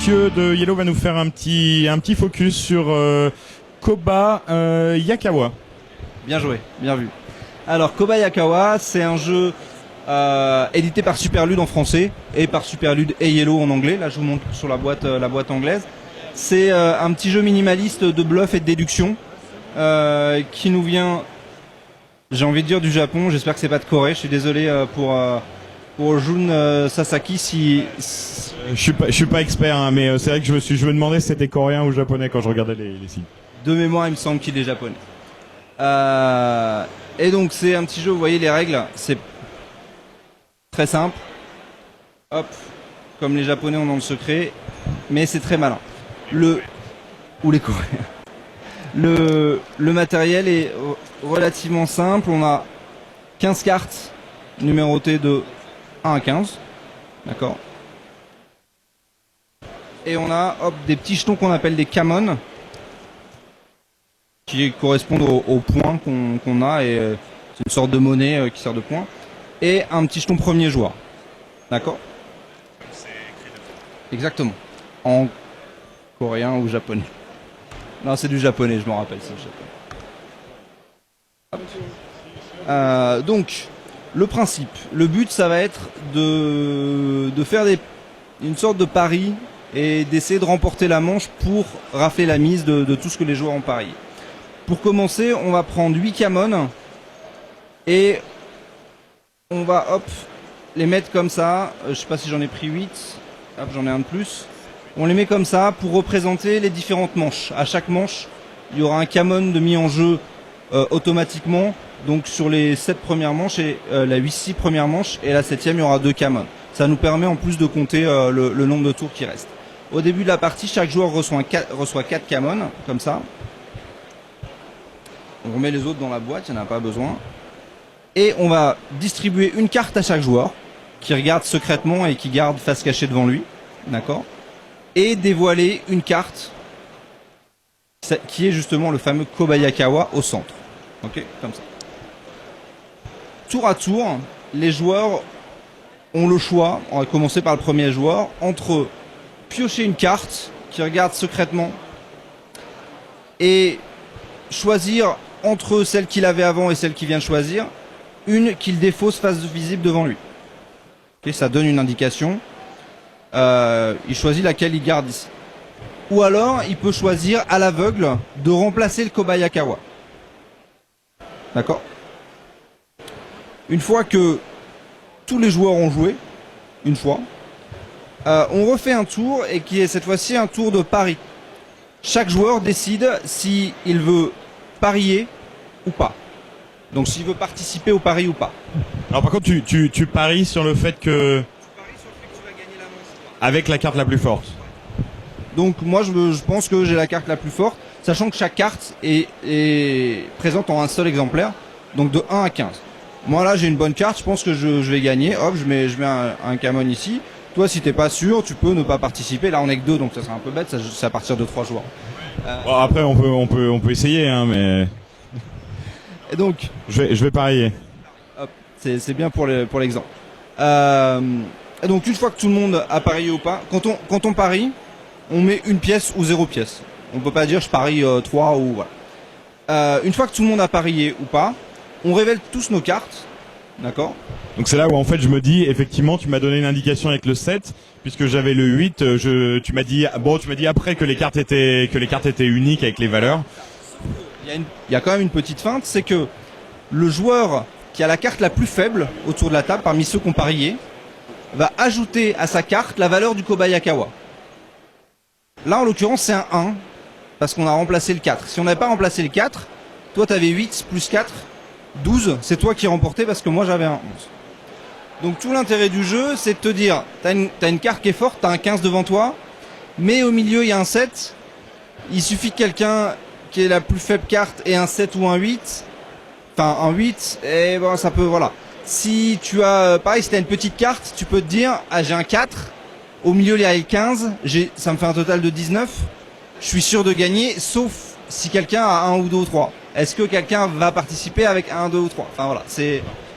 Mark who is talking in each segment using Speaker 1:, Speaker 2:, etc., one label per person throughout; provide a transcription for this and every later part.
Speaker 1: Mathieu de Yellow va nous faire un petit focus sur Koba Yakawa.
Speaker 2: Bien joué, bien vu. Alors Koba Yakawa, c'est un jeu édité par Superlude en français et par Superlude et Yellow en anglais. Là je vous montre sur la boîte anglaise. C'est un petit jeu minimaliste de bluff et de déduction qui nous vient, j'ai envie de dire, du Japon. J'espère que c'est pas de Corée. Je suis désolé pour Jun Sasaki si...
Speaker 1: Je suis pas expert, hein, mais c'est vrai que je me demandais si c'était coréen ou japonais quand je regardais les sites.
Speaker 2: De mémoire, il me semble qu'il est japonais. Et donc c'est un petit jeu, vous voyez les règles, c'est très simple. Hop, comme les japonais ont dans le secret, mais c'est très malin. Ou les coréens. Le matériel est relativement simple, on a 15 cartes numérotées de 1 à 15. D'accord. Et on a des petits jetons qu'on appelle des kamon, qui correspondent aux points qu'on a, et c'est une sorte de monnaie qui sert de point. Et un petit jeton premier joueur. D'accord. Exactement. En coréen ou japonais. Non, c'est du japonais, je m'en rappelle, c'est du japonais. Donc, le principe, le but, ça va être de faire une sorte de pari et d'essayer de remporter la manche pour rafler la mise de tout ce que les joueurs ont parié. Pour commencer, on va prendre 8 kamon et on va les mettre comme ça. Je sais pas si j'en ai pris 8. Hop, j'en ai un de plus. On les met comme ça pour représenter les différentes manches. À chaque manche, il y aura un kamon de mis en jeu automatiquement. Donc sur les 7 premières manches et la 6 premières manches, et la 7e, il y aura 2 kamon. Ça nous permet en plus de compter le nombre de tours qui reste. Au début de la partie, chaque joueur reçoit 4 kamon, comme ça. On remet les autres dans la boîte, il n'y en a pas besoin. Et on va distribuer une carte à chaque joueur, qui regarde secrètement et qui garde face cachée devant lui. D'accord. Et dévoiler une carte, qui est justement le fameux Kobayakawa au centre. Ok, comme ça. Tour à tour, les joueurs ont le choix, on va commencer par le premier joueur, entre piocher une carte, qui regarde secrètement, et choisir entre celle qu'il avait avant et celle qu'il vient de choisir, une qu'il défausse face visible devant lui. Okay, ça donne une indication. Il choisit laquelle il garde ici. Ou alors, il peut choisir à l'aveugle de remplacer le Kobayakawa. D'accord. Une fois que tous les joueurs ont joué, une fois, on refait un tour, et qui est cette fois-ci un tour de pari. Chaque joueur décide s'il veut parier ou pas. Donc s'il veut participer au pari ou pas.
Speaker 1: Alors par contre, tu paries sur le fait que... avec la carte la plus forte.
Speaker 2: Donc moi je pense que j'ai la carte la plus forte, sachant que chaque carte est présente en un seul exemplaire, donc de 1 à 15. Moi là j'ai une bonne carte, je pense que je vais gagner. Hop, je mets un kamon ici. Toi si t'es pas sûr, tu peux ne pas participer. Là on est que 2, donc ça serait un peu bête, c'est à partir de 3 joueurs.
Speaker 1: Bon, après on peut essayer, hein, mais...
Speaker 2: Et donc
Speaker 1: je vais parier.
Speaker 2: Hop, c'est bien pour l'exemple. Et donc une fois que tout le monde a parié ou pas, quand on parie, on met une pièce ou 0 pièce. On peut pas dire je parie 3 ou voilà. Une fois que tout le monde a parié ou pas, on révèle tous nos cartes. D'accord.
Speaker 1: Donc c'est là où en fait je me dis, effectivement tu m'as donné une indication avec le 7, puisque j'avais le 8, tu m'as dit après que les cartes étaient uniques avec les valeurs.
Speaker 2: Il y a quand même une petite feinte, c'est que le joueur qui a la carte la plus faible autour de la table, parmi ceux qui ont parié, va ajouter à sa carte la valeur du Kobayakawa. Là en l'occurrence c'est un 1, parce qu'on a remplacé le 4. Si on n'avait pas remplacé le 4, toi tu avais 8 plus 4, 12, c'est toi qui remportais parce que moi j'avais un 11. Donc tout l'intérêt du jeu, c'est de te dire, t'as une carte qui est forte, t'as un 15 devant toi, mais au milieu il y a un 7, il suffit que quelqu'un qui ait la plus faible carte ait un 7 ou un 8, enfin un 8, et bon ça peut, voilà. Si tu as, pareil, si t'as une petite carte, tu peux te dire, ah j'ai un 4, au milieu il y a le 15, ça me fait un total de 19, je suis sûr de gagner, sauf si quelqu'un a 1 ou 2 ou 3. Est-ce que quelqu'un va participer avec 1, 2 ou 3 ? Enfin voilà,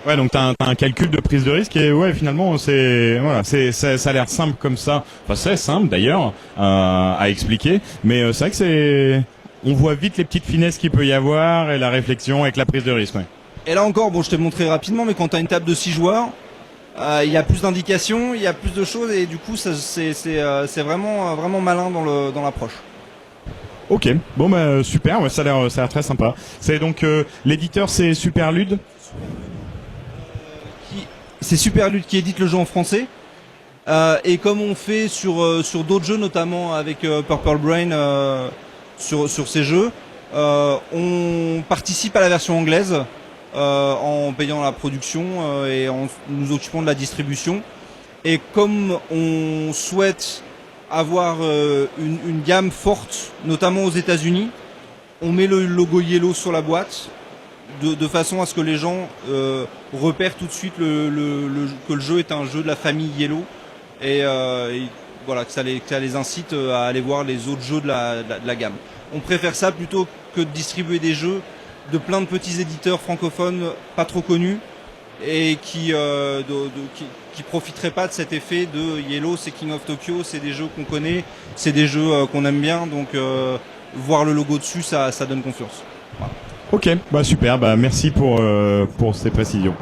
Speaker 1: Ouais, donc t'as un calcul de prise de risque et ouais, finalement, ça a l'air simple comme ça. Enfin, c'est simple d'ailleurs à expliquer, mais c'est vrai que on voit vite les petites finesses qu'il peut y avoir et la réflexion avec la prise de risque. Ouais.
Speaker 2: Et là encore, bon, je t'ai montré rapidement, mais quand tu as une table de 6 joueurs, il y a plus d'indications, il y a plus de choses, et du coup, c'est vraiment malin dans l'approche.
Speaker 1: Ok, bon bah super, ouais, ça a l'air très sympa. C'est donc l'éditeur, c'est Superlude.
Speaker 2: C'est Superlude qui édite le jeu en français. Et comme on fait sur d'autres jeux, notamment avec Purple Brain sur ces jeux, on participe à la version anglaise en payant la production et en nous occupant de la distribution. Et comme on souhaite avoir une gamme forte, notamment aux États-Unis, on met le logo Yellow sur la boîte de façon à ce que les gens repèrent tout de suite que le jeu est un jeu de la famille Yellow et voilà, que ça les incite à aller voir les autres jeux de la gamme. On préfère ça plutôt que de distribuer des jeux de plein de petits éditeurs francophones pas trop connus et qui profiteraient pas de cet effet de Yellow, c'est King of Tokyo, c'est des jeux qu'on connaît, c'est des jeux qu'on aime bien, donc voir le logo dessus, ça donne confiance. Voilà.
Speaker 1: Ok, bah super, bah merci pour ces précisions.